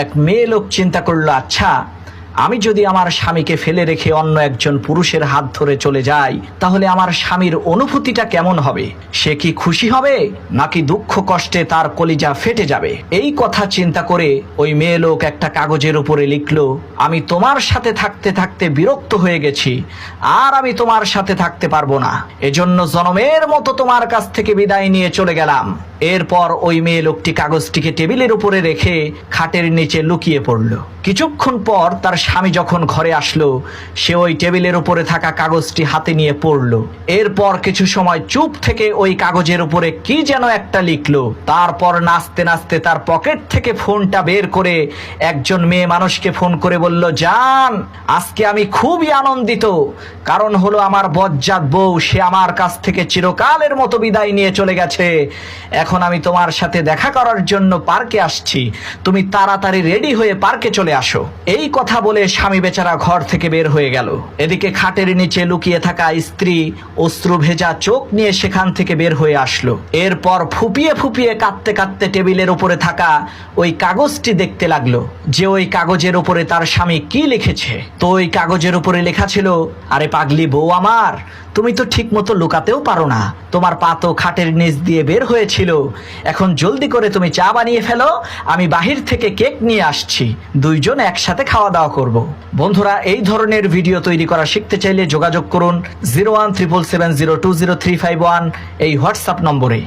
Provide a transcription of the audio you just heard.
এক মেয়ে লোক চিন্তা করলো, আচ্ছা আমি যদি আমার স্বামীকে ফেলে রেখে অন্য একজন পুরুষের হাত ধরে চলে যাই, তাহলে আমার স্বামীর অনুভূতিটা কেমন হবে? সে কি খুশি হবে, নাকি দুঃখ কষ্টে তার কলিজা ফেটে যাবে? এই কথা চিন্তা করে ওই মেয়ে লোক একটা কাগজের উপরে লিখলো, আমি তোমার সাথে থাকতে থাকতে বিরক্ত হয়ে গেছি, আর আমি তোমার সাথে থাকতে পারবো না, এজন্য জনমের মতো তোমার কাছ থেকে বিদায় নিয়ে চলে গেলাম। এরপর ওই মেয়ে লোকটি কাগজটিকে টেবিলের উপরে রেখে খাটের নিচে লুকিয়ে পড়ল। কিছুক্ষণ পর তার স্বামী যখন ঘরে আসলো, সে ওই টেবিলের উপরে থাকা কাগজটি হাতে নিয়ে পড়ল। এরপর কিছু সময় চুপ থেকে ওই কাগজের উপরে কি যেন একটা লিখলো। তারপর নাচতে নাচতে তার পকেট থেকে ফোনটা বের করে একজন মেয়ে মানুষকে ফোন করে বলল, জান, আজকে আমি খুবই আনন্দিত, কারণ হলো আমার বজ্জাত বউ সে আমার কাছ থেকে চিরকালের মতো বিদায় নিয়ে চলে গেছে। এখন আমি তোমার সাথে দেখা করার জন্য পার্কে আসছি, তুমি তাড়াতাড়ি রেডি হয়ে পার্কে চলে আসো। এই কথা বলে স্বামী বেচারা ঘর থেকে বের হয়ে গেল। এদিকে খাটের নিচে লুকিয়ে থাকা স্ত্রী অশ্রু ভেজা চোখ নিয়ে সেখান থেকে বের হয়ে আসলো। এরপর ফুপিয়ে ফুপিয়ে কাঁদতে কাঁদতে টেবিলের উপরে থাকা ওই কাগজটি দেখতে লাগলো, যে ওই কাগজের উপরে তার স্বামী কি লিখেছে। তো ওই কাগজের উপরে লেখা ছিল, আরে পাগলি বউ আমার, তুমি তো ঠিক মতো লুকাতেও পারো না, তোমার পা তো খাটের নিচ দিয়ে বের হয়েছিল, এখন জলদি করে তুমি চা বানিয়ে ফেলো, আমি বাহির থেকে কেক নিয়ে আসছি, দুইজন একসাথে খাওয়া দাওয়া করব। বন্ধুরা, এই ধরনের ভিডিও তৈরি করা শিখতে চাইলে যোগাযোগ করুন 0177702035 এই হোয়াটসঅ্যাপ নম্বরে।